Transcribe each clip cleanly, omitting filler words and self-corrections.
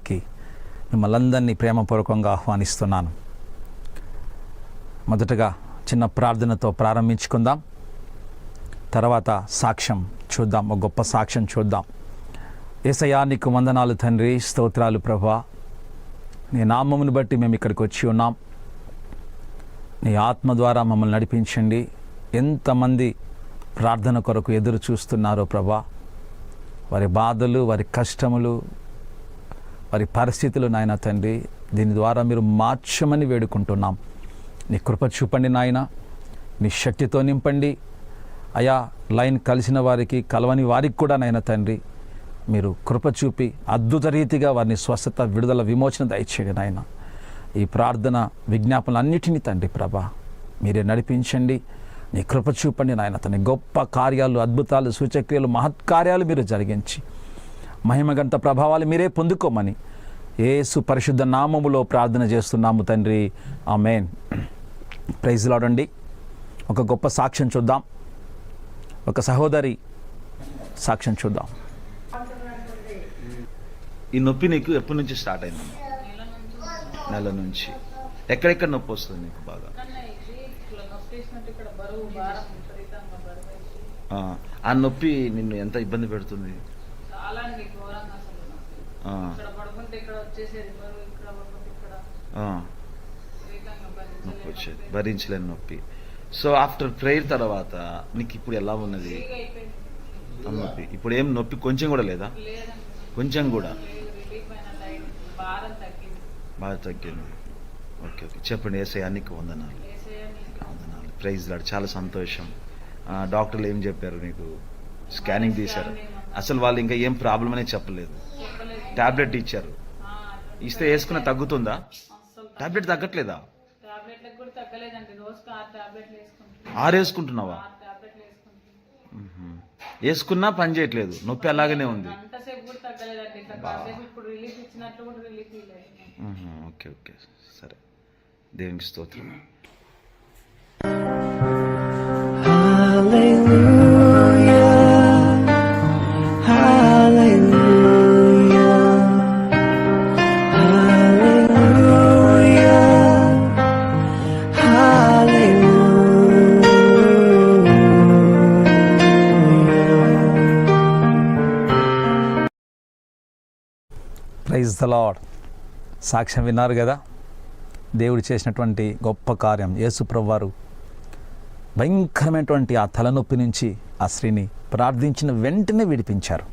కి మిమ్మల్ని అందరినీ ప్రేమపూర్వకంగా ఆహ్వానిస్తున్నాను. మొదటగా చిన్న ప్రార్థనతో ప్రారంభించుకుందాం. తర్వాత సాక్ష్యం చూద్దాం, ఒక గొప్ప సాక్ష్యం చూద్దాం. యేసయ్యా నీకు వందనాలు తండ్రి, స్తోత్రాలు ప్రభువా. నీ నామమును బట్టి మేము ఇక్కడికి వచ్చి ఉన్నాం. నీ ఆత్మ ద్వారా మమ్మల్ని నడిపించండి. ఎంతమంది ప్రార్థన కొరకు ఎదురు చూస్తున్నారో ప్రభా, వారి బాధలు, వారి కష్టములు, వారి పరిస్థితులు నాయన తండ్రి, దీని ద్వారా మీరు మార్చమని వేడుకుంటున్నాం. నీ కృప చూపండి నాయన, నీ శక్తితో నింపండి అయా. లైన్ కలిసిన వారికి, కలవని వారికి కూడా నాయన తండ్రి మీరు కృప చూపి అద్భుత రీతిగా వారిని స్వస్థత, విడుదల, విమోచన దయచేయండి నాయన. ఈ ప్రార్థన విజ్ఞాపనలన్నిటినీ తండ్రి ప్రభా మీరే నడిపించండి. నీ కృప చూపండి నాయన తండ్రి. గొప్ప కార్యాలు, అద్భుతాలు, సూచక్రియలు, మహత్కార్యాలు మీరు జరిగించి మహిమగంత ప్రభావాలు మీరే పొందుకోమని యేసు పరిశుద్ధ నామములో ప్రార్థన చేస్తున్నాము తండ్రి, ఆమేన్. ప్రైజ్ లార్డ్ అండి. ఒక గొప్ప సాక్ష్యం చూద్దాం. ఒక సహోదరి సాక్ష్యం చూద్దాం. ఈ నొప్పి నీకు ఎప్పటి నుంచి స్టార్ట్ అయింది? నెల నుంచి. ఎక్కడెక్కడ నొప్పి వస్తుంది నీకు బాగా? ఆ నొప్పి నిన్ను ఎంత ఇబ్బంది పెడుతుంది? నొప్పి వచ్చేది, భరించలేని నొప్పి. సో ఆఫ్టర్ ప్రేయర్ తర్వాత నీకు ఇప్పుడు ఎలా ఉన్నది నొప్పి? ఇప్పుడు ఏం నొప్పి కొంచెం కూడా లేదా? కొంచెం కూడా బాగా తగ్గింది. ఓకే ఓకే, చెప్పండి. యేసయ్యా నీకు వందనాలు. వందనాలు. Praise lord. చాలా సంతోషం. డాక్టర్లు ఏం చెప్పారు నీకు? స్కానింగ్ తీశారు. అసలు వాళ్ళు ఇంకా ఏం ప్రాబ్లం అనేది చెప్పలేదు. టాబ్లెట్ ఇచ్చారు. ఇస్తే వేసుకున్న తగ్గుతుందా? టాబ్లెట్ తగ్గట్లేదా? 6 వేసుకుంటున్నావా? వేసుకున్నా పని చేయట్లేదు, నొప్పి అలాగనే ఉంది. ఓకే ఓకే, సరే. దేవునికి స్తోత్రం. Praise the lord. సాక్ష్యం విన్నారు కదా, దేవుడు చేసినటువంటి గొప్ప కార్యం. యేసు ప్రభువారు భయంకరమైనటువంటి ఆ తలనొప్పి నుంచి ఆ స్త్రీని ప్రార్థించిన వెంటనే విడిపించారు.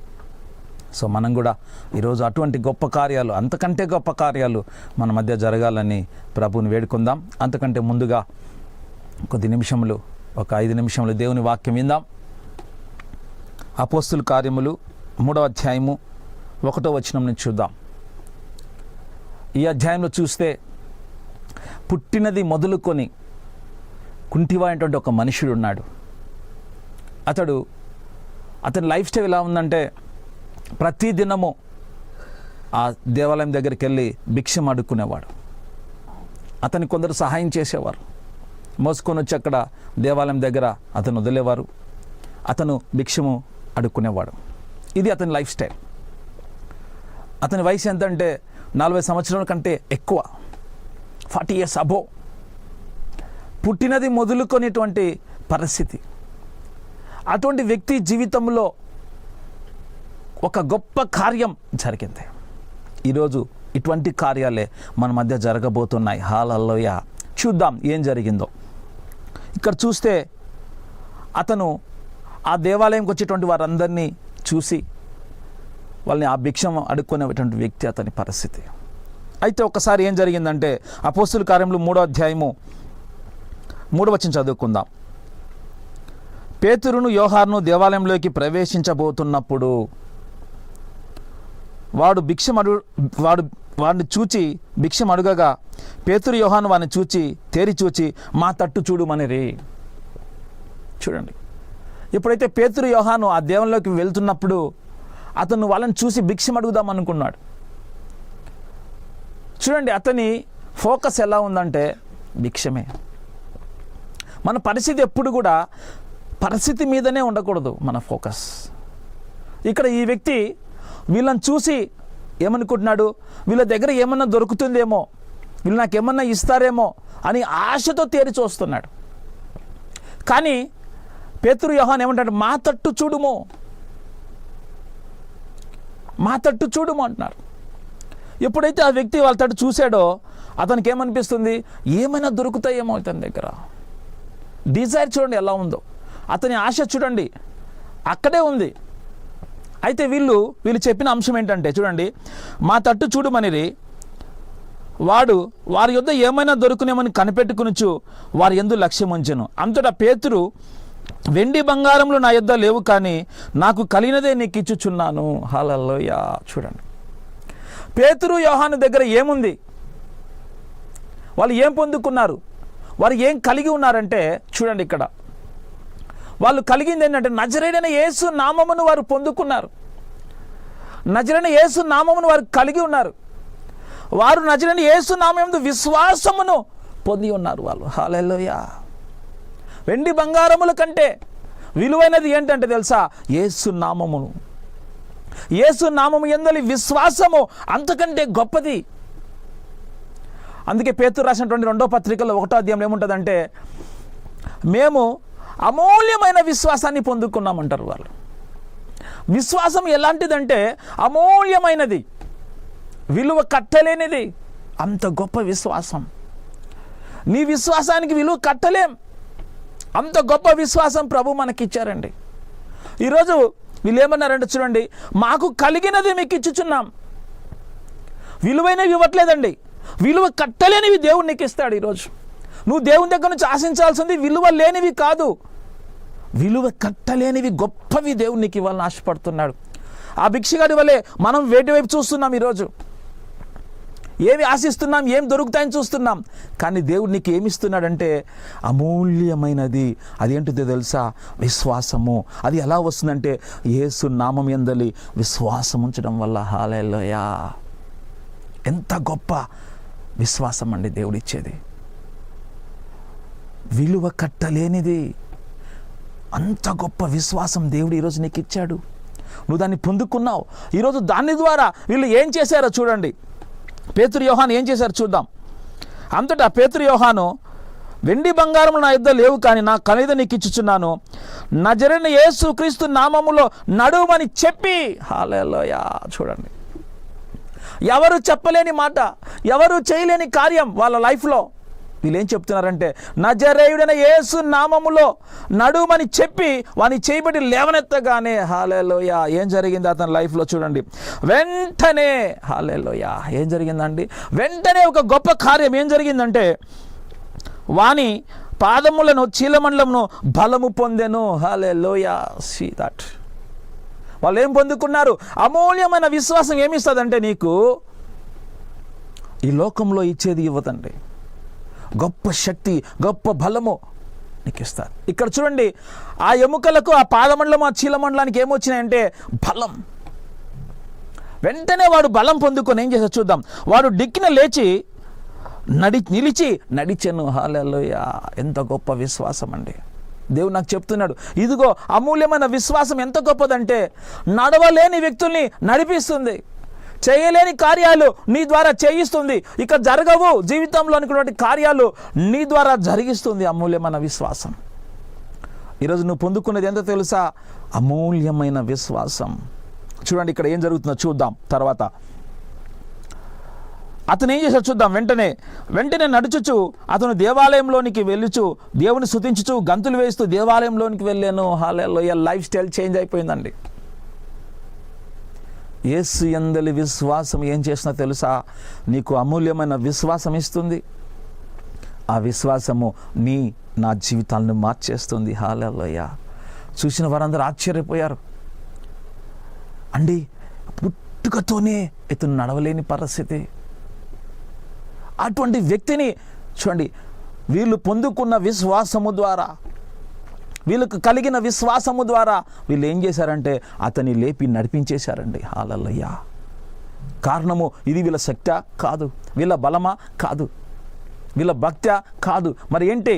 సో మనం కూడా ఈరోజు అటువంటి గొప్ప కార్యాలు, అంతకంటే గొప్ప కార్యాలు మన మధ్య జరగాలని ప్రభువుని వేడుకుందాం. అంతకంటే ముందుగా కొద్ది నిమిషములు, ఒక 5 నిమిషములు దేవుని వాక్యం విందాం. అపోస్తుల కార్యములు 3వ అధ్యాయము 1వ వచనం నుంచి చూద్దాం. ఈ అధ్యాయంలో చూస్తే పుట్టినది మొదలుకొని కుంటివాయినటువంటి ఒక మనుషుడు ఉన్నాడు. అతని లైఫ్ స్టైల్ ఎలా ఉందంటే, ప్రతి దినము ఆ దేవాలయం దగ్గరికి వెళ్ళి భిక్షం అడుక్కునేవాడు. అతని కొందరు సహాయం చేసేవారు. మోసుకొని వచ్చి అక్కడ దేవాలయం దగ్గర అతను వదిలేవారు. అతను భిక్షము అడుక్కునేవాడు. ఇది అతని లైఫ్ స్టైల్. అతని వయసు ఎంత అంటే 40 సంవత్సరాల కంటే ఎక్కువ, 40 years అబో. పుట్టినది మొదలుకొనేటువంటి పరిస్థితి. అటువంటి వ్యక్తి జీవితంలో ఒక గొప్ప కార్యం జరిగింది. ఈరోజు ఇటువంటి కార్యాలే మన మధ్య జరగబోతున్నాయి. హల్లెలూయా. చూద్దాం ఏం జరిగిందో. ఇక్కడ చూస్తే అతను ఆ దేవాలయంకి వచ్చేటువంటి వారందరినీ చూసి వాళ్ళని ఆ భిక్షం అడుక్కునేటువంటి వ్యక్తి అతని పరిస్థితి. అయితే ఒకసారి ఏం జరిగిందంటే, అపోస్తుల కార్యములు 3వ అధ్యాయము 3వ వచనం చదువుకుందాం. పేతురును యోహానును దేవాలయంలోకి ప్రవేశించబోతున్నప్పుడు వాడిని చూచి భిక్షం అడుగగా పేతురు యోహాను వాడిని చూచి తేరి చూచి మా తట్టు చూడుమనిరి. చూడండి, ఎప్పుడైతే పేతురు యోహాను ఆ దేవాలయంలోకి వెళ్తున్నప్పుడు అతను వాళ్ళని చూసి భిక్షం అడుగుదాం అనుకున్నాడు. చూడండి, అతని ఫోకస్ ఎలా ఉందంటే భిక్షమే. మన పరిస్థితి ఎప్పుడు కూడా పరిస్థితి మీదనే ఉండకూడదు మన ఫోకస్. ఇక్కడ ఈ వ్యక్తి వీళ్ళని చూసి ఏమనుకుంటున్నాడు, వీళ్ళ దగ్గర ఏమన్నా దొరుకుతుందేమో, వీళ్ళు నాకేమన్నా ఇస్తారేమో అని ఆశతో తేరి చూస్తున్నాడు. కానీ పేతురు యోహాను ఏమంటాడు, మా తట్టు చూడుమో, మా తట్టు చూడుమో అంటున్నారు. ఎప్పుడైతే ఆ వ్యక్తి వాళ్ళ తట్టు చూశాడో అతనికి ఏమనిపిస్తుంది, ఏమైనా దొరుకుతాయేమో ఇతని దగ్గర. డిజైర్ చూడండి ఎలా ఉందో, అతని ఆశ చూడండి అక్కడే ఉంది. అయితే వీళ్ళు చెప్పిన అంశం ఏంటంటే చూడండి, మా తట్టు చూడమనిరి, వారి యొద్ద ఏమైనా దొరుకునేమని కనిపెట్టుకునుచు వారి యందు లక్ష్యం ఉంచెను. అంతటా పేతురు, వెండి బంగారములు నా యొద్ద లేవు, కానీ నాకు కలిగినదే నీకు ఇచ్చుచున్నాను. హల్లెలూయా. చూడండి, పేతురు యోహాను దగ్గర ఏముంది, వాళ్ళు ఏం పొందుకున్నారు, వారు ఏం కలిగి ఉన్నారంటే చూడండి, ఇక్కడ వాళ్ళు కలిగింది ఏంటంటే నజరేయుడైన యేసు నామమును వారు పొందుకున్నారు. నజరేయుడైన యేసు నామమును వారు కలిగి ఉన్నారు. వారు నజరేయుడైన యేసు నామమునందు విశ్వాసమును పొంది ఉన్నారు వాళ్ళు. హల్లెలూయా. వెండి బంగారముల కంటే విలువైనది ఏంటంటే తెలుసా, యేసు నామమును, యేసు నామము యందలి విశ్వాసము అంతకంటే గొప్పది. అందుకే పేతురు రాసినటువంటి 2వ పత్రికలో 1వ అధ్యాయంలో ఏముంటుందంటే, మేము అమూల్యమైన విశ్వాసాన్ని పొందుకున్నామంటారు వాళ్ళు. విశ్వాసం ఎలాంటిదంటే అమూల్యమైనది, విలువ కట్టలేనిది. అంత గొప్ప విశ్వాసం. నీ విశ్వాసానికి విలువ కట్టలేం, అంత గొప్ప విశ్వాసం ప్రభు మనకిచ్చారండి. ఈరోజు వీళ్ళు ఏమన్నారంటే చూడండి, మాకు కలిగినది మీకు ఇచ్చుచున్నాం. విలువైనవి ఇవ్వట్లేదండి, విలువ కట్టలేనివి దేవుడు నీకు ఇస్తాడు. ఈరోజు నువ్వు దేవుని దగ్గర నుంచి ఆశించాల్సింది విలువ లేనివి కాదు, విలువ కట్టలేనివి గొప్పవి దేవుడు నీకు ఇవ్వాలని ఆశపడుతున్నాడు. ఆ భిక్షగాడి వల్లే మనం వేటి వైపు చూస్తున్నాం. ఈరోజు ఏవి ఆశిస్తున్నాం, ఏం దొరుకుతాయని చూస్తున్నాం, కానీ దేవుడు నీకు ఏమిస్తున్నాడంటే అమూల్యమైనది. అదేంటిదో తెలుసా, విశ్వాసము. అది ఎలా వస్తుందంటే యేసు నామం యందలి విశ్వాసం ఉంచడం వల్ల. హల్లెలూయా. ఎంత గొప్ప విశ్వాసం అండి దేవుడిచ్చేది, విలువ కట్టలేనిది. అంత గొప్ప విశ్వాసం దేవుడు ఈరోజు నీకు ఇచ్చాడు, నువ్వు దాన్ని పొందుకున్నావు. ఈరోజు దాని ద్వారా వీళ్ళు ఏం చేశారో చూడండి. పేతురు యోహాను ఏం చేశారు చూద్దాం. అంతటా పేతురు యోహాను, వెండి బంగారములు నా యొద్ద లేవు, కానీ నా కలిగినది నీకు ఇచ్చుచున్నాను. నజరేయుడైన యేసు క్రీస్తు నామములో నడువమని చెప్పి. హల్లెలూయా. చూడండి, ఎవరు చెప్పలేని మాట, ఎవరు చేయలేని కార్యం వాళ్ళ లైఫ్లో వీళ్ళు ఏం చెప్తున్నారంటే నజరేయుడైన యేసు నామములో నడుమని చెప్పి వాని చేయబడి లేవనెత్తగానే. హల్లెలూయా. ఏం జరిగింది అతని లైఫ్లో చూడండి, వెంటనే. హల్లెలూయా. ఏం జరిగిందండి, వెంటనే ఒక గొప్ప కార్యం ఏం జరిగిందంటే వాని పాదములను చీలమండలమును బలము పొందెను. హల్లెలూయా. See that. వాళ్ళు ఏం పొందుకున్నారు, అమూల్యమైన విశ్వాసం. ఏమిస్తుందంటే నీకు ఈ లోకంలో ఇచ్చేది ఇవ్వదండి, గొప్ప శక్తి, గొప్ప బలము నీకు ఇస్తారు. ఇక్కడ చూడండి, ఆ ఎముకలకు, ఆ పాదమండలం, ఆ చీలమండలానికి ఏమొచ్చినాయంటే బలం. వెంటనే వాడు బలం పొందుకొని ఏం చేశాడు చూద్దాం. వాడు డిక్కిన లేచి నిలిచి నడిచెను. హల్లెలూయా. ఎంత గొప్ప విశ్వాసం అండి. దేవుడు నాకు చెప్తున్నాడు, ఇదిగో అమూల్యమైన విశ్వాసం ఎంత గొప్పదంటే నడవలేని వ్యక్తుల్ని నడిపిస్తుంది, చేయలేని కార్యాలు నీ ద్వారా చేయిస్తుంది. ఇక జరగవు జీవితంలో అనుకున్నటువంటి కార్యాలు నీ ద్వారా జరిగిస్తుంది అమూల్యమైన విశ్వాసం. ఈరోజు నువ్వు పొందుకున్నది ఎంతో తెలుసా, అమూల్యమైన విశ్వాసం. చూడండి ఇక్కడ ఏం జరుగుతుందో చూద్దాం. తర్వాత అతను ఏం చేశాడు చూద్దాం. వెంటనే నడుచుచు అతను దేవాలయంలోనికి వెళ్ళుచు దేవుని స్తుతించుచు గంతులు వేస్తూ దేవాలయంలోనికి వెళ్ళాను. హల్లెలూయా. లైఫ్ స్టైల్ చేంజ్ అయిపోయిందండి. యేసు యందలి విశ్వాసం ఏం చేసినా తెలుసా, నీకు అమూల్యమైన విశ్వాసం ఇస్తుంది. ఆ విశ్వాసము నా జీవితాలను మార్చేస్తుంది. హల్లెలూయా. చూసిన వారందరూ ఆశ్చర్యపోయారు అండి. పుట్టుకతోనే ఇతను నడవలేని పరిస్థితి. అటువంటి వ్యక్తిని చూడండి, వీళ్ళు పొందుకున్న విశ్వాసము ద్వారా, వీళ్ళకు కలిగిన విశ్వాసము ద్వారా వీళ్ళు ఏం చేశారంటే అతన్ని లేపి నడిపించేశారండి. హల్లెలూయా. కారణము ఇది వీళ్ళ శక్తి కాదు, వీళ్ళ బలమా కాదు, వీళ్ళ భక్తి కాదు, మరి ఏంటి,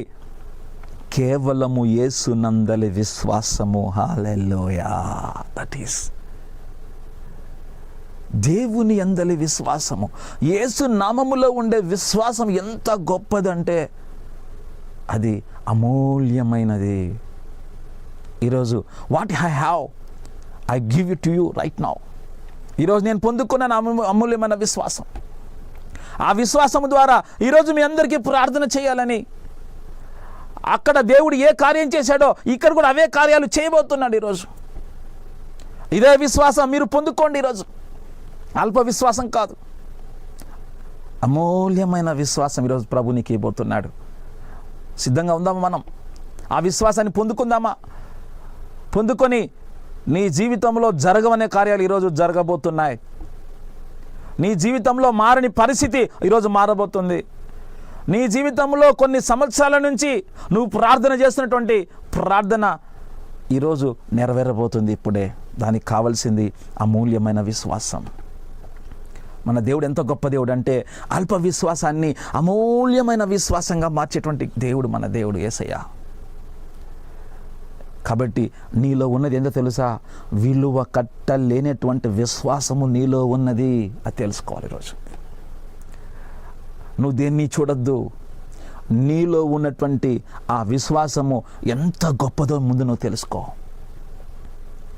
కేవలము యేసునందలి విశ్వాసము. హల్లెలూయా. దట్ ఈస్ దేవుని యందలి విశ్వాసము, యేసు నామములో ఉండే విశ్వాసం ఎంత గొప్పదంటే అది అమూల్యమైనది. ఈరోజు what I have I give it to you right now. ఈరోజు నేను పొందుకున్న అమూల్యమైన విశ్వాసం. ఆ విశ్వాసం ద్వారా ఈరోజు మీ అందరికీ ప్రార్థన చేయాలని, అక్కడ దేవుడు ఏ కార్యం చేశాడో ఇక్కడ కూడా అవే కార్యాలు చేయబోతున్నాడు. ఈరోజు ఇదే విశ్వాసం మీరు పొందుకోండి. ఈరోజు అల్ప విశ్వాసం కాదు, అమూల్యమైన విశ్వాసం ఈరోజు ప్రభు నీకు ఇవ్వబోతున్నాడు. సిద్ధంగా ఉందామా? మనం ఆ విశ్వాసాన్ని పొందుకుందామా? పొందుకొని నీ జీవితంలో జరగవనే కార్యాలు ఈరోజు జరగబోతున్నాయి. నీ జీవితంలో మారని పరిస్థితి ఈరోజు మారబోతుంది. నీ జీవితంలో కొన్ని సంవత్సరాల నుంచి నువ్వు ప్రార్థన చేస్తున్నటువంటి ప్రార్థన ఈరోజు నెరవేరబోతుంది. ఇప్పుడే దానికి కావాల్సింది అమూల్యమైన విశ్వాసం. మన దేవుడు ఎంత గొప్ప దేవుడు అంటే అల్ప విశ్వాసాన్ని అమూల్యమైన విశ్వాసంగా మార్చేటువంటి దేవుడు మన దేవుడు యేసయ్య. కాబట్టి నీలో ఉన్నది ఏంటో తెలుసా? విలువ కట్టలేనటువంటి విశ్వాసము నీలో ఉన్నది. అది తెలుసుకోవాలి. ఈరోజు నువ్వు దేన్ని చూడొద్దు. నీలో ఉన్నటువంటి ఆ విశ్వాసము ఎంత గొప్పదో ముందు నువ్వు తెలుసుకో.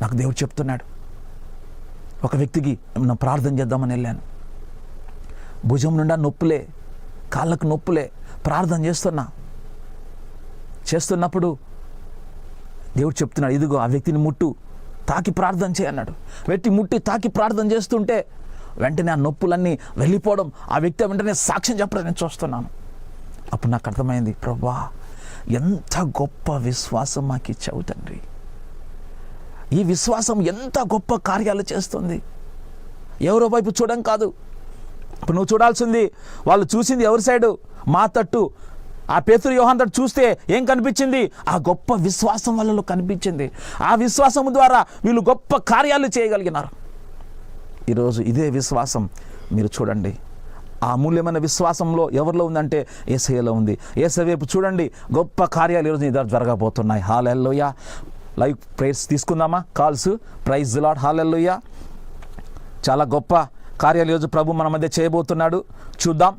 నాకు దేవుడు చెప్తున్నాడు. ఒక వ్యక్తికి నేను ప్రార్థన చేద్దామని వెళ్ళాను. భుజం నిండా నొప్పులే, కాళ్ళకు నొప్పులే. ప్రార్థన చేస్తున్నప్పుడు దేవుడు చెప్తున్నాడు, ఇదిగో ఆ వ్యక్తిని ముట్టు, తాకి ప్రార్థన చేయన్నాడు. ముట్టి తాకి ప్రార్థన చేస్తుంటే వెంటనే ఆ నొప్పులన్నీ వెళ్ళిపోవడం, ఆ వ్యక్తి వెంటనే సాక్ష్యం చెప్పడం నేను చూస్తున్నాను. అప్పుడు నాకు అర్థమైంది, ప్రభువా ఎంత గొప్ప విశ్వాసం మాకు ఇచ్చావు తండ్రి. ఈ విశ్వాసం ఎంత గొప్ప కార్యాలు చేస్తుంది. ఎవరో వైపు చూడడం కాదు. ఇప్పుడు నువ్వు చూడాల్సింది, వాళ్ళు చూసింది ఎవరి సైడు? మా తట్టు. ఆ పేతురు యోహాను తట్టు చూస్తే ఏం కనిపించింది? ఆ గొప్ప విశ్వాసం వాళ్ళలో కనిపించింది. ఆ విశ్వాసం ద్వారా వీళ్ళు గొప్ప కార్యాలు చేయగలిగినారు. ఈరోజు ఇదే విశ్వాసం మీరు చూడండి. ఆ అమూల్యమైన విశ్వాసంలో ఎవరిలో ఉందంటే యేసయ్యలో ఉంది. యేసయ్య వైపు చూడండి, గొప్ప కార్యాలు ఈరోజు నీ దగ్గర జరగబోతున్నాయి. హల్లెలూయా. లైవ్ ప్రేయర్స్ తీసుకుందామా? Calls. Praise the lord. Hallelujah. చాలా గొప్ప కార్యాలు ఈరోజు ప్రభు మన మధ్య చేయబోతున్నాడు. చూద్దాం.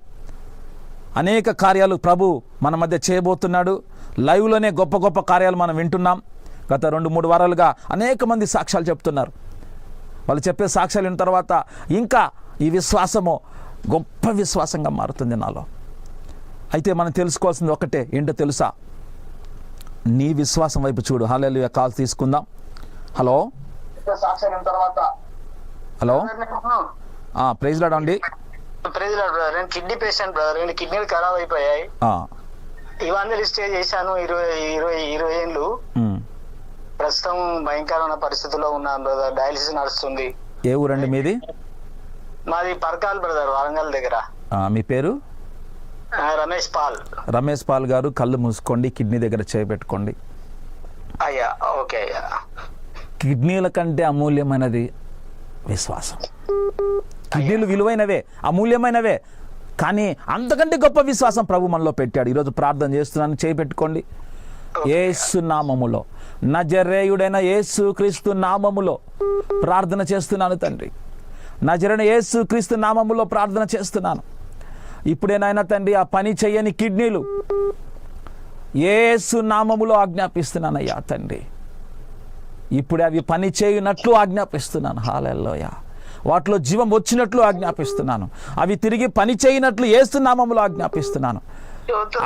అనేక కార్యాలు ప్రభు మన మధ్య చేయబోతున్నాడు. లైవ్లోనే గొప్ప గొప్ప కార్యాలు మనం వింటున్నాం. గత 2-3 వారాలుగా అనేక మంది సాక్ష్యాలు చెప్తున్నారు. వాళ్ళు చెప్పే సాక్ష్యాలు విన్న తర్వాత ఇంకా ఈ విశ్వాసము గొప్ప విశ్వాసంగా మారుతుంది నాలో. అయితే మనం తెలుసుకోవాల్సింది ఒకటే, ఏంటో తెలుసా? నీ విశ్వాసం వైపు చూడు. హల్లెలూయా. కాల్ తీసుకుందాం. Hello hello. ప్రైజ్ లార్డ్ అండి. Praise lord brother. నేను కిడ్నీ పేషెంట్ బ్రదర్. 2 కిడ్నీలు ఖరాబ్ అయిపోయాయి. ఇవన్నీ లిస్ట్ చేశాను. 20 ఏళ్ళు. ప్రస్తుతం భయంకరమైన పరిస్థితుల్లో ఉన్నాను బ్రదర్. డయాలిసిస్ నడుస్తుంది. ఏ ఊరండి మీది? మాది పర్కాల్ బ్రదర్, వరంగల్ దగ్గర. మీ పేరు? రమేష్ పాల్. రమేష్ పాల్ గారు, కళ్ళు మూసుకోండి, కిడ్నీ దగ్గర చేయబెట్టుకోండి. అయ్యా. ఓకే అయ్యా. కిడ్నీల కంటే అమూల్యమైనది విశ్వాసం. కిడ్నీలు విలువైనవే, అమూల్యమైనవే, కానీ అంతకంటే గొప్ప విశ్వాసం ప్రభు మనలో పెట్టాడు. ఈరోజు ప్రార్థన చేస్తున్నాను, చేయబెట్టుకోండి. యేసు నామములో, నజరేయుడైన యేసు క్రీస్తు నామములో ప్రార్థన చేస్తున్నాను తండ్రి. నజరేయుడైన యేసు క్రీస్తు నామములో ప్రార్థన చేస్తున్నాను. ఇప్పుడేనాయనా తండ్రి, ఆ పని చెయ్యని కిడ్నీలు యేసు నామములో ఆజ్ఞాపిస్తున్నానయ్యా తండ్రి. ఇప్పుడే అవి పని చేయనట్లు ఆజ్ఞాపిస్తున్నాను. హల్లెలూయా. వాటిలో జీవం వచ్చినట్లు ఆజ్ఞాపిస్తున్నాను. అవి తిరిగి పని చేయనట్లు యేసు నామములో ఆజ్ఞాపిస్తున్నాను.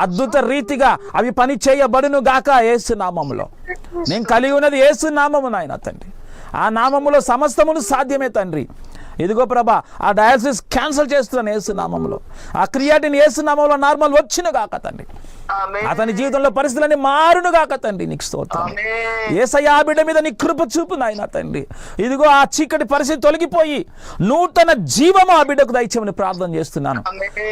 అద్భుత రీతిగా అవి పని చేయబడును గాక యేసు నామములో. నేను కలిగి ఉన్నది యేసు నామము నాయన తండ్రి. ఆ నామములో సమస్తమును సాధ్యమే తండ్రి. ఇదిగో ప్రభా, ఆ డయాలసిస్ క్యాన్సిల్ చేస్తున్నాను యేసు నామములో. ఆ క్రియాటిన్ యేసు నామములో నార్మల్ వచ్చిన గాక తండ్రి. అతని జీవితంలో పరిస్థితులన్నీ మారును గాక తండ్రి. నీకు స్తోత్రం. యేసయ్య, ఆ బిడ్డ మీద నీ కృప చూపు నాయన తండ్రి. ఇదిగో ఆ చీకటి పరిస్థితి తొలగిపోయి నూతన జీవము ఆ బిడ్డకు దయచేయమని ప్రార్థన చేస్తున్నాను.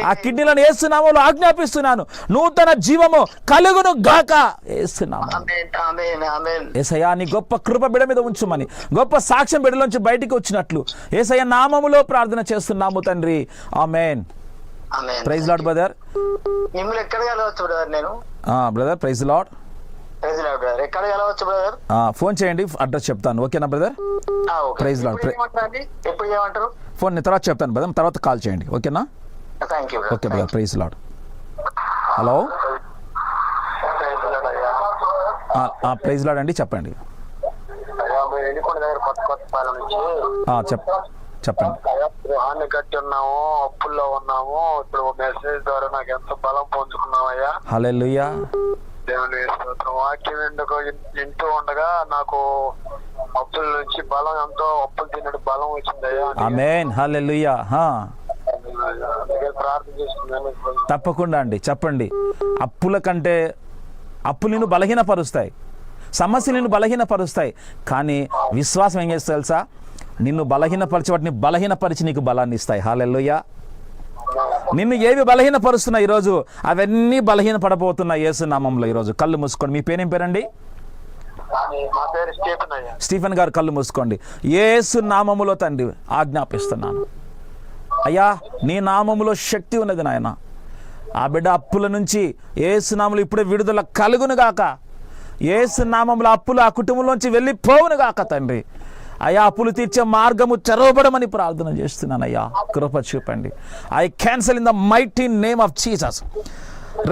ఆ కిడ్నీలను యేసు నామములో ఆజ్ఞాపిస్తున్నాను. నూతన జీవము కలుగును గాక యేసు నామములో. యేసయ్య, నీ గొప్ప కృప బిడ్డ మీద ఉంచుమని, గొప్ప సాక్ష్యం బిడ్డలోంచి బయటికి వచ్చినట్లు యేసయ్య నామములో ప్రార్థన చేస్తున్నాము తండ్రి. Amen. Amen. Praise lord brother. మిమ్మల్ని ఎక్కడ కలవచ్చు బ్రదర్? నేను brother praise lord. Praise lord brother. ఎక్కడ కలవచ్చు బ్రదర్? ఫోన్ చేయండి, అడ్రస్ చెప్తాను. ఓకేనా బ్రదర్? Praise lord. ఎప్పుడు చేయమంటారు? ఫోన్ నేను తర్వాత చెప్తాను బ్రదర్, తర్వాత కాల్ చేయండి. ఓకేనా? Thank you. Okay brother, praise lord. Hello, praise lord అండి, చెప్పండి. చెప్పండి. గృహాన్ని కట్టి ఉన్నాము, అప్పుల్లో ఉన్నాము. ఇప్పుడు మెసేజ్ ద్వారా నాకు ఎంత బలం పొందుకున్నామయ్యా. హల్లెలూయా. దేవుని స్తోత్రం. వాక్యం వింటూ ఉండగా నాకు అప్పుల నుంచి బలం, ఎంతో అప్పులు తిన్నట్టు బలం వచ్చిందయ్యా. ఆమేన్. హల్లెలూయా. ప్రార్థన చేస్తున్నాను. తప్పకుండా అండి, చెప్పండి. అప్పుల కంటే అప్పులు నిన్ను బలహీనపరుస్తాయి, సమస్యలు నిన్ను బలహీనపరుస్తాయి. కానీ విశ్వాసం ఏం చేస్తుంది తెలుసా? నిన్ను బలహీనపరిచి వాటిని బలహీనపరిచి నీకు బలాన్ని ఇస్తాయి. హల్లెలూయా. నిన్ను ఏవి బలహీనపరుస్తున్నాయి ఈరోజు, అవన్నీ బలహీనపడబోతున్నాయి యేసు నామంలో. ఈరోజు కళ్ళు మూసుకోండి. మీ పేరేం పేరండి? స్టీఫెన్ గారు. కళ్ళు మూసుకోండి. యేసు నామములో తండ్రి ఆజ్ఞాపిస్తున్నాను, అయ్యా నీ నామములో శక్తి ఉన్నది నాయన. ఆ బిడ్డ అప్పుల నుంచి యేసు నామములో ఇప్పుడే విడుదల కలుగును గాక. యేసు నామములో అప్పులు ఆ కుటుంబంలోంచి వెళ్ళిపోవును గాక తండ్రి. అయ్యా అప్పులు తీర్చే మార్గము తెరవబడమని ప్రార్థన చేస్తున్నాను. అయ్యా కృప చూపండి. I cancel in the mighty name of Jesus.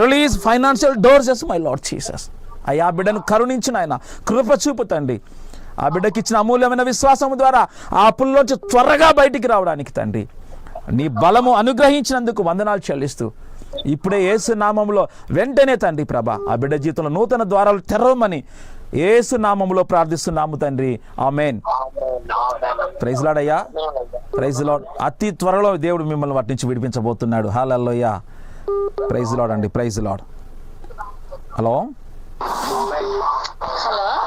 Release financial doors my lord Jesus. అయ్యా బిడ్డను కరుణించిన ఆయన కృప చూపుతండి. ఆ బిడ్డకి ఇచ్చిన అమూల్యమైన విశ్వాసము ద్వారా ఆ అప్పుల్లోంచి త్వరగా బయటికి రావడానికి తండ్రి నీ బలము అనుగ్రహించినందుకు వందనాలు చెల్లిస్తూ ఇప్పుడే యేసు నామములో వెంటనే తండ్రి ప్రభా ఆ బిడ్డ జీవితంలో నూతన ద్వారాలు తెరవమని యేసు నామములో ప్రార్థిస్తున్నాము తండ్రి. ఆమేన్. ప్రైజ్ లార్డ్ అయ్యా. Praise lord. అతి త్వరలో దేవుడు మిమ్మల్ని వాటి నుంచి విడిపించబోతున్నాడు. హల్లెలూయా. ప్రైజ్ లార్డ్ అండి. Praise lord. Hello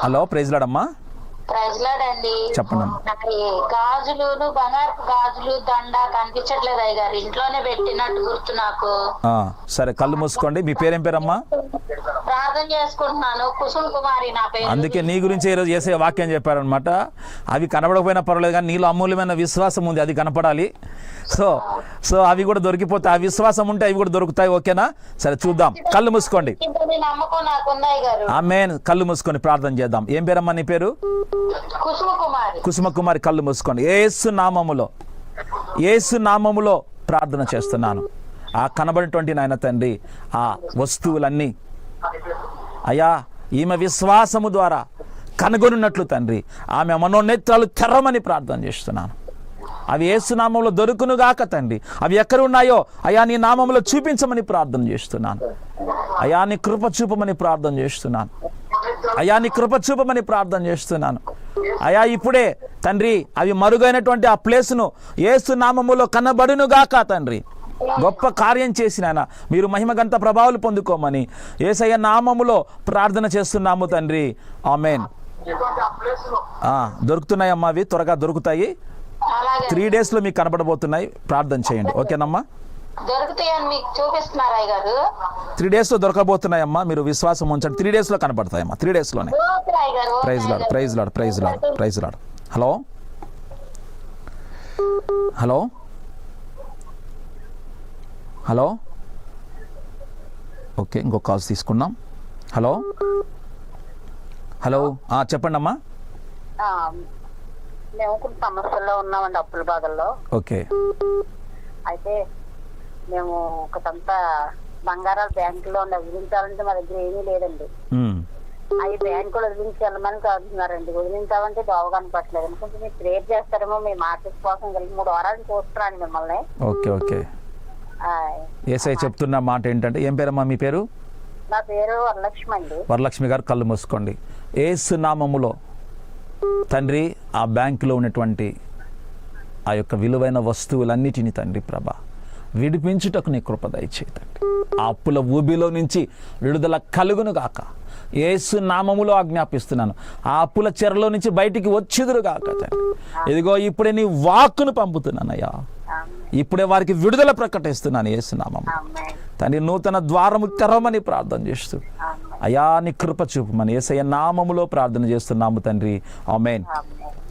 hello, praise lord అమ్మా. ప్రజలాడండి. చెప్పండి. గాజులు, బంగారపు గాజులు, దండ కనిపించట్లేదు అయ్యగారు. ఇంట్లోనే పెట్టినట్టు గుర్తు నాకు. సరే కళ్ళు మూసుకోండి. మీ పేరేం పేరమ్మా? ప్రార్థన చేసుకుంటున్నాను. కుసుమ్ కుమారి నా పేరు. అందుకే నీ గురించి ఈరోజు యేసయ్య వాక్యం చెప్పారనమాట. అవి కనబడకపోయినా పర్వాలేదు, కానీ నీలో అమూల్యమైన విశ్వాసం ఉంది, అది కనపడాలి. సో అవి కూడా దొరికిపోతాయి. ఆ విశ్వాసం ఉంటే అవి కూడా దొరుకుతాయి. ఓకేనా? సరే చూద్దాం. కళ్ళు మూసుకోండి. నమ్మకం నాకుంది అయ్యగారు. ఆమేన్. కళ్ళు మూసుకొని ప్రార్థన చేద్దాం. ఏం పేరమ్మా నీ పేరు? కుసుమ కుమారి. కుసుమ కుమారి. కళ్ళు మూసుకోండి. యేసు నామములో, యేసు నామములో ప్రార్థన చేస్తున్నాను. ఆ కనబడినటువంటి నాయన తండ్రి ఆ వస్తువులన్నీ అయ్యా ఈమె విశ్వాసము ద్వారా కనుగొనున్నట్లు తండ్రి ఆమె మనోనేత్రాలు తెరవమని ప్రార్థన చేస్తున్నాను. అవి యేసు నామంలో దొరుకునుగాక తండ్రి. అవి ఎక్కడ ఉన్నాయో అయా నీ నామంలో చూపించమని ప్రార్థన చేస్తున్నాను. అయా నీ కృప చూపమని ప్రార్థన చేస్తున్నాను. అయా నీ కృప చూపమని ప్రార్థన చేస్తున్నాను. అయా ఇప్పుడే తండ్రి అవి మరుగైనటువంటి ఆ ప్లేస్ను యేసు నామములో కనబడునుగాక తండ్రి. గొప్ప కార్యం చేసిన ఆయన మీరు మహిమగంత ప్రభావాలు పొందుకోమని యేసయ్య నామములో ప్రార్థన చేస్తున్నాము తండ్రి. ఆమేన్. దొరుకుతున్నాయమ్మా, అవి త్వరగా దొరుకుతాయి. 3 daysలో మీకు కనబడబోతున్నాయి. ప్రార్థన చేయండి. ఓకేనమ్మా? దొరుకుతాయని మీకు చూపిస్తున్నారా అయ్యగారు? 3 daysలో దొరకబోతున్నాయమ్మా. మీరు విశ్వాసం ఉంచండి. 3 daysలో కనబడతాయమ్మా. 3 daysలోనే. Praise lord. Praise lord. Praise lord. Praise lord. Hello hello hello. Okay, ఇంకో కాల్స్ తీసుకున్నాం. హలో హలో, చెప్పండి అమ్మా. మేము కొన్ని సమస్యల్లో ఉన్నామండి, అప్పుల బాధల్లో. ఓకే. అయితే మేము ఒకటంతా బంగారాలు బ్యాంకులో వదిలించాలంటే మా దగ్గర ఏమీ లేదండి. అవి బ్యాంకులో వదిలించి వెళ్ళమని కాదుతున్నారండి. వదిలించామంటే దోవ కనపట్లేదు. అనుకుంటే మీరు ప్రేర్ చేస్తారేమో మీ మార్కెట్ కోసం కలిగి 3 వారాలు చూస్తున్నాను మిమ్మల్ని. Okay okay. యేసయ్య చెప్తున్న మాట ఏంటంటే, ఏం పేరమ్మా మీ పేరు? నా పేరు వరలక్ష్మి అండి. వరలక్ష్మి గారు కళ్ళు మూసుకోండి. యేసు నామములో తండ్రి ఆ బ్యాంకులో ఉన్నటువంటి ఆ యొక్క విలువైన వస్తువులన్నిటినీ తండ్రి ప్రభా విడిపించుటకు నీ కృప దయచేయి తండ్రి. ఆ అప్పుల ఊబిలో నుంచి విడుదల కలుగును గాక యేసు నామములో ఆజ్ఞాపిస్తున్నాను. ఆ అప్పుల చెరలో నుంచి బయటికి వచ్చుదురు గాక తండ్రి. ఇదిగో ఇప్పుడే నీ వాక్కును పంపుతున్నానయ్యా. ఇప్పుడే వారికి విడుదల ప్రకటిస్తున్నాను యేసు నామము తండ్రి. నూతన ద్వారము తెరవమని ప్రార్థన చేస్తూ అయా నీ కృప చూపమని యేసయ్య నామములో ప్రార్థన చేస్తున్నాము తండ్రి. ఆమేన్.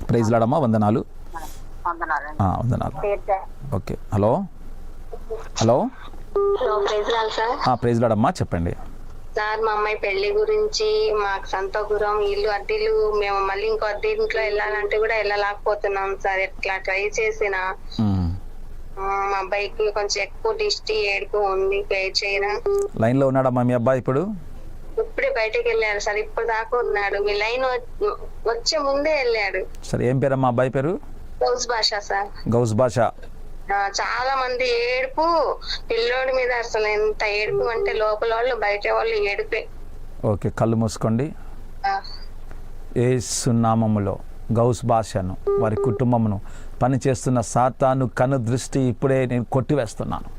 ప్రైజ్ లార్డ్ అమ్మా. వందనాలు. వందనాలు. Okay. Hello hello. Praise lord అమ్మా. చెప్పండి. సార్ మా అమ్మాయి పెళ్లి గురించి మాకు సంతోపురం ఇల్లు అద్దెలు మేము మళ్ళీ ఇంకో అద్దె ఇంట్లో వెళ్ళాలంటే కూడా వెళ్ళలేకపోతున్నాం సార్. ఎట్లా ట్రై చేసినా మా అబ్బాయికి కొంచెం ఎక్కువ దిష్టి ఏడుపు ఉంది. పే చేయరా? లైన్లో ఉన్నాడమ్మా మీ అబ్బాయి ఇప్పుడు? ఇప్పుడే బయటకు వెళ్ళాడు సార్. ఇప్పుడు దాకా ఉన్నాడు. మీ లైన్ వచ్చే ముందే వెళ్ళాడు. సరే, ఏం పేరమ్మా అబ్బాయి పేరు? గౌస్ భాష సార్. గౌస్ భాష. చాలా మంది ఏడుపు పిల్లోడి మీద, అసలు ఎంత ఏడుపు అంటే లోపల వాళ్ళు బయట వాళ్ళు ఏడుపే. ఓకే, కళ్ళు మూసుకోండి. యేసు నామములో గౌస్ భాషను వారి కుటుంబమును పనిచేస్తున్న సాతాను కను దృష్టి ఇప్పుడే నేను కొట్టివేస్తున్నాను.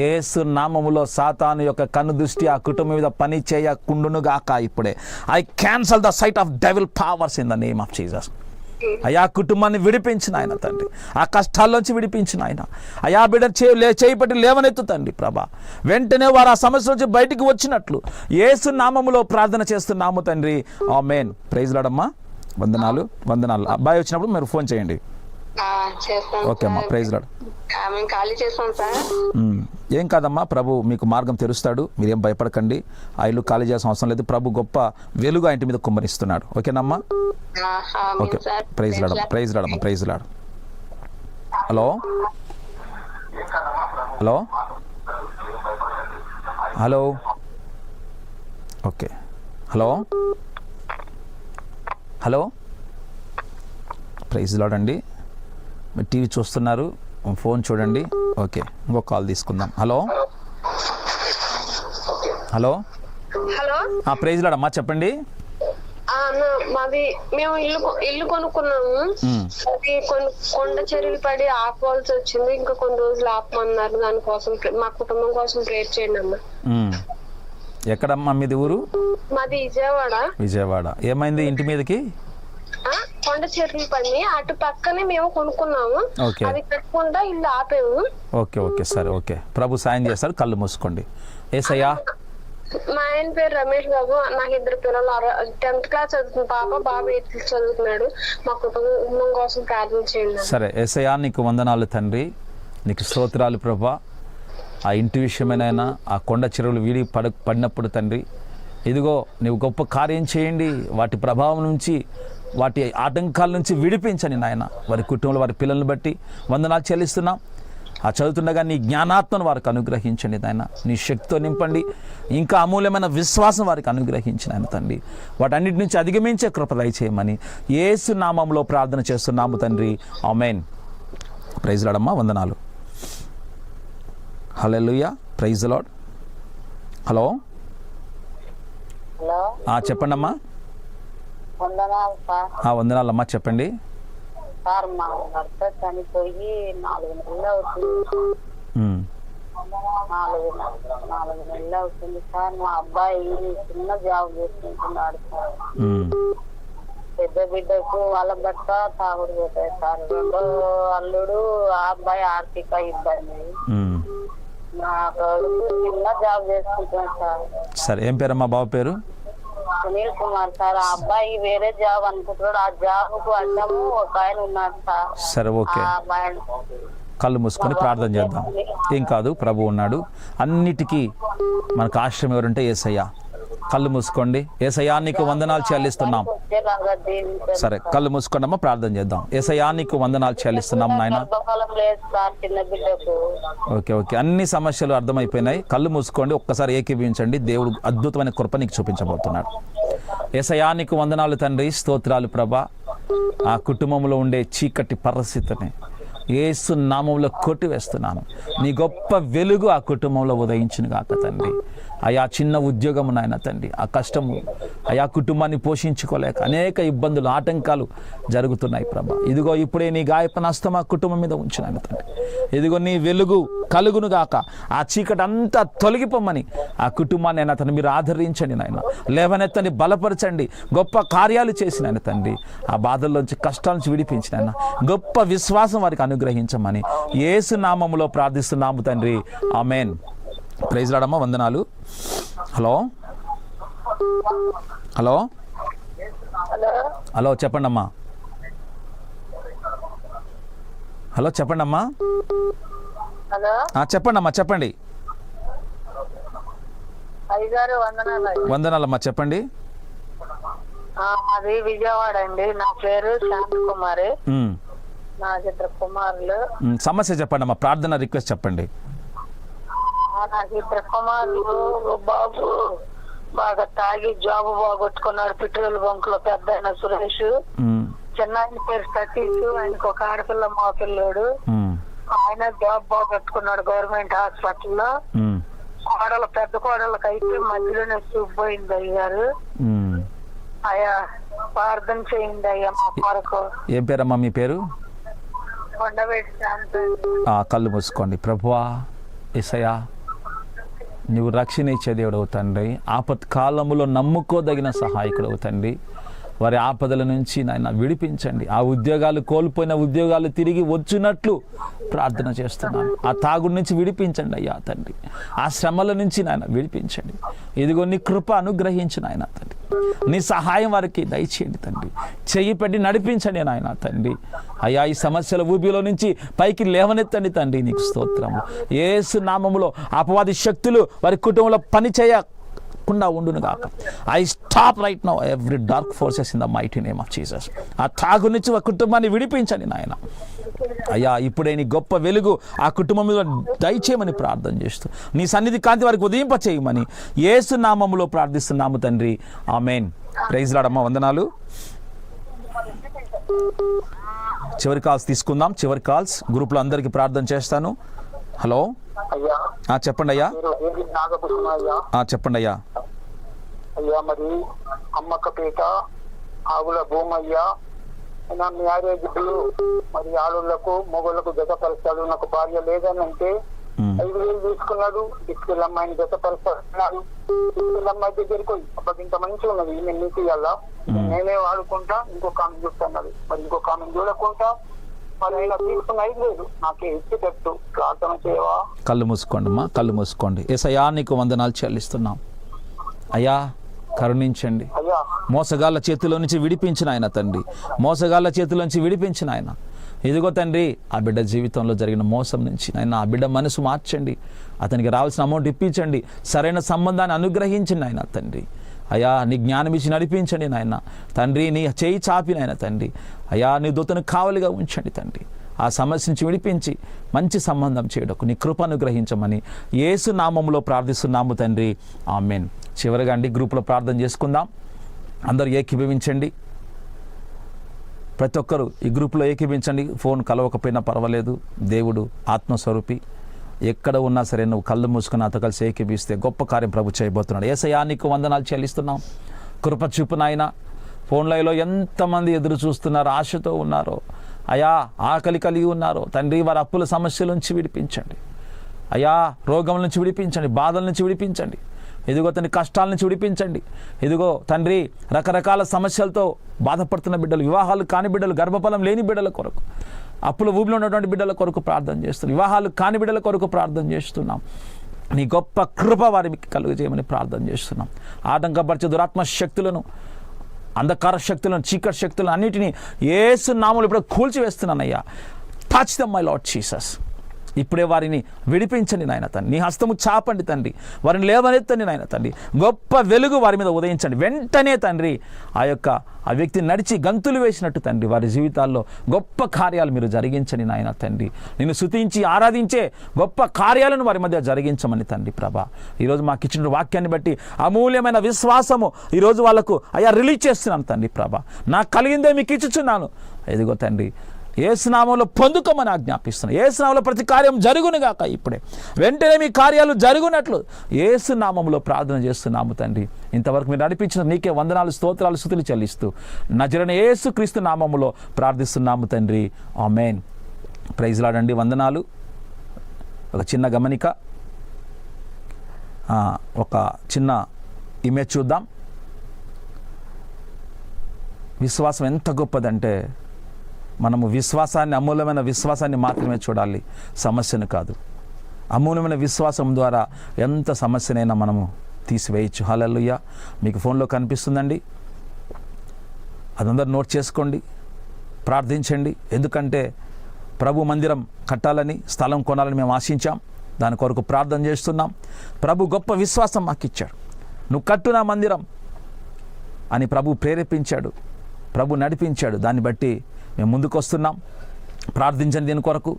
యేసు నామములో సాతాను యొక్క కను దృష్టి ఆ కుటుంబం మీద పని చేయకుండునుగాక. ఇప్పుడే I cancel the sight of devil powers in the name of Jesus. అయా కుటుంబాన్ని విడిపించిన ఆయన తండ్రి, ఆ కష్టాల్లోంచి విడిపించిన ఆయన. అయా బిడ్డ చేపట్టి లేవనెత్తు తండ్రి ప్రభా. వెంటనే వారు ఆ సమస్య నుంచి బయటికి వచ్చినట్లు యేసు నామములో ప్రార్థన చేస్తున్నాము తండ్రి. ఆమేన్. Praise lord. వందనాలు. అబ్బాయి వచ్చినప్పుడు మీరు ఫోన్ చేయండి. ఓకే అమ్మా, ప్రైజ్ లార్డ్. ఖాళీ చేస్తాం సార్. ఏం కాదమ్మా, ప్రభు మీకు మార్గం తెరుస్తాడు. మీరేం భయపడకండి. ఆ ఇల్లు ఖాళీ చేయాల్సిన అవసరం లేదు. ప్రభు గొప్ప వెలుగు ఆ ఇంటి మీద కుమ్మరిస్తున్నాడు. ఓకేనమ్మా? Okay, praise lord. Praise lord. Praise lord. Hello hello hello okay, hello hello. Praise lord అండి. మీరు టీవీ చూస్తున్నారు, ఫోన్ చూడండి. ఓకే, ఇంకో కాల్ తీసుకుందాం. Hello hello hello. Praise lord అమ్మా, చెప్పండి. మాది మేము ఇల్లు కొనుక్కున్నాము. అది కొండ చర్యలు పడి ఆపవలసి వచ్చింది. ఇంకా కొన్ని రోజులు ఆపమన్నారు. దానికోసం మా కుటుంబం కోసం ప్రేర్ చేయండి అమ్మా. ఎక్కడమ్మా మీది ఊరు? మాది విజయవాడ. విజయవాడ. ఏమైంది ఇంటి మీదకి? కొండ చెరువులు పని అటు పక్కనే మేము కొనుక్కున్నాము. అది కట్టకుండా ఇల్లు ఆపాము. ఓకే ఓకే, సరే ఓకే. ప్రభు సాయం చేస్తారు. కళ్ళు మూసుకోండి. ఏసయ్యా. మా ఆయన పేరు రమేష్ బాబు. నాకు 2 పిల్లలు. 10th క్లాస్ చదువుతుంది పాప, బాబు 8th క్లాస్ చదువుతున్నాడు. మా కుటుంబం కోసం ప్రార్థన చేయండి. సరే ఏసయ్యా, నీకు వందనాలు తండ్రి, నీకు స్తోత్రాలు ప్రభా. ఆ ఇంటి విషయమైనా ఆ కొండ చెరువులు వీడి పడినప్పుడు తండ్రి, ఇదిగో నీవు గొప్ప కార్యం చేయండి. వాటి ప్రభావం నుంచి, వాటి ఆటంకాల నుంచి విడిపించండి నాయన. వారి కుటుంబంలో వారి పిల్లల్ని బట్టి వందనాలు చెల్లిస్తున్నాం. ఆ చదువుతుండగా నీ జ్ఞానాత్మను వారికి అనుగ్రహించండి నాయన. నీ శక్తితో నింపండి. ఇంకా అమూల్యమైన విశ్వాసం వారికి అనుగ్రహించిన ఆయన తండ్రి. వాటన్నిటి నుంచి అధిగమించే కృప దయచేయమని యేసు నామములో ప్రార్థన చేస్తున్నాము తండ్రి. ఆమేన్. ప్రైజ్ లార్డ్ అమ్మా, వందనాలు. హల్లెలూయా. Praise lord. హలో చెప్పండి అమ్మా. వందనాలమ్మా, చెప్పండి. సార్ మా భర్త చనిపోయి 4 నెలలు అవుతుంది. 4 నెలలు అవుతుంది సార్. మా అబ్బాయి చిన్న జాబ్ చేసుకుంటున్నాడు సార్. పెద్ద బిడ్డకు వాళ్ళ భర్త తాగుడు పోతాయి సార్. 2వ అల్లుడు, ఆ అబ్బాయి ఆర్థిక ఇబ్బంది. నా కొడుకు చిన్న జాబ్ చేసుకుంటున్నాడు సార్. సరే, ఏం పేరమ్మా బాబు పేరు? సునీల్ కుమార్ సార్. ఆ అబ్బాయి వేరే జాబ్ అనుకుంటున్నాడు. ఆ జాబ్ కు అడ్డము ఒక ఆయన ఉన్నాడు సార్. సరే ఓకే, కళ్ళు మూసుకొని ప్రార్థన చేద్దాం. ఏం కాదు, ప్రభు ఉన్నాడు. అన్నిటికీ మనకు ఆశ్రయం ఎవరంటే యేసయ్య. కళ్ళు మూసుకోండి. యేసయ్యా నీకు వందనాలు చెల్లిస్తున్నాం. సరే, కళ్ళు మూసుకోండమ్మా, ప్రార్థన చేద్దాం. యేసయ్యా నీకు వందనాలు చెల్లిస్తున్నాం నాయన. ఓకే ఓకే, అన్ని సమస్యలు అర్థమైపోయినాయి. కళ్ళు మూసుకోండి, ఒక్కసారి ఏకీభవించండి. దేవుడు అద్భుతమైన కృప నీకు చూపించబోతున్నాడు. యేసయ్యా నీకు వందనాలు తండ్రి, స్తోత్రాలు ప్రభా. ఆ కుటుంబంలో ఉండే చీకటి పరిస్థితిని యేసు నామంలో కొట్టివేస్తున్నాను. నీ గొప్ప వెలుగు ఆ కుటుంబంలో ఉదయించును గాక తండ్రి. అయా చిన్న ఉద్యోగము నాయన తండ్రి, ఆ కష్టము అయా కుటుంబాన్ని పోషించుకోలేక అనేక ఇబ్బందులు, ఆటంకాలు జరుగుతున్నాయి ప్రభా. ఇదిగో ఇప్పుడే నీ గాయప నష్టం ఆ కుటుంబం మీద ఉంచునాయన తండ్రి. ఇదిగో నీ వెలుగు కలుగును గాక. ఆ చీకటి అంతా తొలగిపోమని ఆ కుటుంబాన్ని అయినా తండ్రి మీరు ఆదరించండి నాయన. లేవనెత్తని బలపరచండి. గొప్ప కార్యాలు చేసిన తండ్రి. ఆ బాధల్లోంచి, కష్టాల నుంచి విడిపించిన ఆయన గొప్ప విశ్వాసం వారికి అనుగ్రహించమని యేసు నామములో ప్రార్థిస్తున్నాము తండ్రి. ఆమేన్. ప్రైజ్ లార్డ్ అమ్మా, వందనాలు. హలో హలో హలో చెప్పండి అమ్మా. హలో చెప్పండి అమ్మా. చెప్పండి అమ్మా, చెప్పండి. 5 అయ్యగారు వందనాలు. వందనాలమ్మా, చెప్పండి. అది విజయవాడ అండి. నా పేరు శాంతి కుమారి. ఉమ్. నాకు ఇద్దరు కుమారులు. సమస్య చెప్పండి అమ్మా, ప్రార్థన రిక్వెస్ట్ చెప్పండి. నాకు ఇద్దరు కుమారులు. బాబు బాగా తాగి జాబ్ బాగొట్టుకున్నాడు పెట్రోల్ బంక్ లో, పెద్ద ఆయన సురేష్. చిన్న ఆయన పేరు సతీష్. ఆయనకు ఒక ఆడపిల్ల మా పిల్లోడు. ఆయన జాబ్ బాగొట్టుకున్నాడు గవర్నమెంట్ హాస్పిటల్లో. కోడలు పెద్ద కోడళ్ళకి అయితే మధ్యలోనే చూపిపోయింది అయ్యారు. అయ్యా ప్రార్థన చేయండి అయ్యా మా కొరకు. ఏం పేరమ్మా మీ పేరు? కొండవేటి శాంతి. కళ్ళు మూసుకోండి. ప్రభువా యేసయ్యా, నువ్వు రక్షణ ఇచ్చే దేవుడవు తండ్రి, ఆపత్కాలములో నమ్ముకోదగిన సహాయకుడవు తండ్రి. వారి ఆపదల నుంచి నాయన విడిపించండి. ఆ ఉద్యోగాలు కోల్పోయిన ఉద్యోగాలు తిరిగి వచ్చినట్లు ప్రార్థన చేస్తున్నాను. ఆ తాగుడు నుంచి విడిపించండి అయ్యా తండ్రి. ఆ శ్రమల నుంచి నాయన విడిపించండి. ఇదిగో నీ కృప అనుగ్రహించిన ఆయన తండ్రి. నీ సహాయం వారికి దయచేయండి తండ్రి. చెయ్యి పెట్టి నడిపించండి నాయన తండ్రి. అయ్యా ఈ సమస్యల ఊబిలో నుంచి పైకి లేవనెత్తండి తండ్రి. నీకు స్తోత్రము. యేసు నామములో అపవాది శక్తులు వారి కుటుంబంలో పని చేయకుండా ఉండును గాక. I stop right now every dark forces in the mighty name of Jesus. ఆ తాగు నుంచి ఆ కుటుంబాన్ని విడిపించండి నాయన. అయ్యా ఇప్పుడే నీ గొప్ప వెలుగు ఆ కుటుంబం మీద దయచేయమని ప్రార్థన చేస్తూ నీ సన్నిధి కాంతి వారికి ఉదయింప చేయమని యేసు నామములో ప్రార్థిస్తున్నాము తండ్రి. ఆమేన్. ప్రైజ్ లార్డ్ అమ్మ, వందనాలు. చివరి కాల్స్ తీసుకుందాం. చివరి కాల్స్ గ్రూప్లో అందరికీ ప్రార్థన చేస్తాను. హలో, చెప్పండి అయ్యా. చెప్పండి అయ్యా. అయ్యా మరి అమ్మక్కపేట ఆవుల భూమయ్య నా మ్యారేజ్లు మరి ఆడోళ్లకు మొగోళ్లకు జతపరుస్తాడు. నాకు భార్య లేదని అంటే 5,000 తీసుకున్నాడు. తీసుకెళ్ళి అమ్మాయిని జతపరుస్తున్నాడు. తీసుకెళ్ళి అమ్మాయి దగ్గరికి అబ్బాయి ఇంత మంచిగా ఉన్నది, నేను నీకు ఇవ్వాలా, నేనే వాడుకుంటా, ఇంకొక ఆమె చూస్తున్నాడు. మరి ఇంకొక ఆమె చూడకుండా మరి ఆయన తీసుకున్న 5,000 నాకే ఇచ్చేటట్టు ప్రార్థన చేయవా? కళ్ళు మూసుకోండి అమ్మా, కళ్ళు మూసుకోండి. యేసయ్యా నీకు వందనాలు చెల్లిస్తున్నాం అయ్యా. కరుణించండి. మోసగాళ్ళ చేతిలో నుంచి విడిపించిన ఆయన తండ్రి. మోసగాళ్ళ చేతిలో నుంచి విడిపించిన ఆయన. ఇదిగో తండ్రి ఆ బిడ్డ జీవితంలో జరిగిన మోసం నుంచి ఆయన ఆ బిడ్డ మనసు మార్చండి. అతనికి రావాల్సిన అమౌంట్ ఇప్పించండి. సరైన సంబంధాన్ని అనుగ్రహించండి ఆయన తండ్రి. అయ్యా నీ జ్ఞానం ఇచ్చి నడిపించండి నాయన తండ్రి. నీ చేయి చాపి నాయన తండ్రి. అయ్యా నీ దూతను కావలిగా ఉంచండి తండ్రి. ఆ సమస్య నుంచి విడిపించి మంచి సంబంధం చేయడకు నీ కృప అనుగ్రహించమని యేసు నామములో ప్రార్థిస్తున్నాము తండ్రి. ఆమేన్. చివరిగా అండి గ్రూప్లో ప్రార్థన చేసుకుందాం. అందరూ ఏకీభవించండి. ప్రతి ఒక్కరు ఈ గ్రూప్లో ఏకీభవించండి. ఫోన్ కలవకపోయినా పర్వాలేదు. దేవుడు ఆత్మస్వరూపి. ఎక్కడ ఉన్నా సరే నువ్వు కళ్ళు మూసుకుని అత కలిసి ఏకీభిస్తే గొప్ప కార్యం ప్రభు చేయబోతున్నాడు. యేసయ్యా నీకు వందనాలు చెల్లిస్తున్నాం. కృప చూపు నాయన. ఫోన్ లైన్లో ఎంతమంది ఎదురు చూస్తున్నారు, ఆశతో ఉన్నారో అయా, ఆకలి కలిగి ఉన్నారో తండ్రి, వారి అప్పుల సమస్యల నుంచి విడిపించండి అయా. రోగం నుంచి విడిపించండి, బాధల నుంచి విడిపించండి. ఇదిగో తండ్రి కష్టాల నుంచి విడిపించండి. ఇదిగో తండ్రి రకరకాల సమస్యలతో బాధపడుతున్న బిడ్డలు, వివాహాలు కాని బిడ్డలు, గర్భఫలం లేని బిడ్డల కొరకు, అప్పుల ఊబిలో ఉన్నటువంటి బిడ్డల కొరకు ప్రార్థన చేస్తున్నాం. వివాహాలు కాని బిడ్డల కొరకు ప్రార్థన చేస్తున్నాం. నీ గొప్ప కృప వారికి కలుగజేయమని ప్రార్థన చేస్తున్నాం. ఆటంకపరిచే దురాత్మ శక్తులను, అంధకార శక్తులను, చీకటి శక్తులను అన్నిటినీ యేసు నామములో ఇప్పుడు కూల్చివేస్తున్నానయ్యా. Touch them my lord Jesus. ఇప్పుడే వారిని విడిపించండి నాయన తండ్రి. నీ హస్తము చాపండి తండ్రి. వారిని లేవనెత్తండి నాయన తండ్రి. గొప్ప వెలుగు వారి మీద ఉదయించండి. వెంటనే తండ్రి ఆ వ్యక్తి నడిచి గంతులు వేసినట్టు తండ్రి వారి జీవితాల్లో గొప్ప కార్యాలు మీరు జరిగించండి నాయన తండ్రి. నిన్ను స్తుతించి ఆరాధించే గొప్ప కార్యాలను వారి మధ్య జరిగించమని తండ్రి ప్రభా. ఈరోజు మాకు ఇచ్చిన వాక్యాన్ని బట్టి అమూల్యమైన విశ్వాసము ఈరోజు వాళ్ళకు రిలీజ్ చేస్తున్నాను తండ్రి ప్రభా. నాకు కలిగిందే మీకు ఇచ్చుచున్నాను. ఇదిగో తండ్రి యేసు నామములో పొందుకోమని ఆజ్ఞాపిస్తున్నాను. యేసు నామములో ప్రతి కార్యం జరుగునుగాక. ఇప్పుడే వెంటనే మీ కార్యాలు జరుగునట్లు యేసు నామములో ప్రార్థన చేస్తున్నాము తండ్రి. ఇంతవరకు మీరు నడిపించిన నీకే వందనాలు, స్తోత్రాలు, స్తుతులు చెల్లిస్తూ నజరేయుడైన యేసు క్రీస్తు నామములో ప్రార్థిస్తున్నాము తండ్రి. ఆమేన్. ప్రైజ్ లార్డ్ అండి. వందనాలు. ఒక చిన్న గమనిక, ఒక చిన్న ఇమేజ్ చూద్దాం. విశ్వాసం ఎంత గొప్పదంటే మనము విశ్వాసాన్ని, అమూల్యమైన విశ్వాసాన్ని మాత్రమే చూడాలి, సమస్యను కాదు. అమూల్యమైన విశ్వాసం ద్వారా ఎంత సమస్యనైనా మనము తీసివేయచ్చు. హల్లెలూయా. మీకు ఫోన్లో కనిపిస్తుందండి, అదందరూ నోట్ చేసుకోండి, ప్రార్థించండి. ఎందుకంటే ప్రభు మందిరం కట్టాలని, స్థలం కొనాలని మేము ఆశించాం. దాని కొరకు ప్రార్థన చేస్తున్నాం. ప్రభు గొప్ప విశ్వాసం మాకు ఇచ్చాడు. నువ్వు కట్టు నా మందిరం అని ప్రభు ప్రేరేపించాడు, ప్రభు నడిపించాడు. దాన్ని బట్టి మేము ముందుకు వస్తున్నాం. ప్రార్థించండి దీని కొరకు.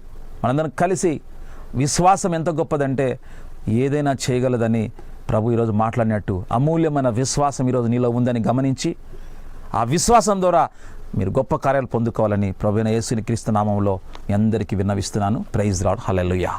మనందరం కలిసి, విశ్వాసం ఎంత గొప్పదంటే ఏదైనా చేయగలదని ప్రభు ఈరోజు మాట్లాడినట్టు అమూల్యమైన విశ్వాసం ఈరోజు నీలో ఉందని గమనించి ఆ విశ్వాసం ద్వారా మీరు గొప్ప కార్యాలు పొందుకోవాలని ప్రభువైన యేసుని క్రీస్తు నామములో మీ అందరికీ విన్నవిస్తున్నాను. Praise lord. హల్లెలూయా.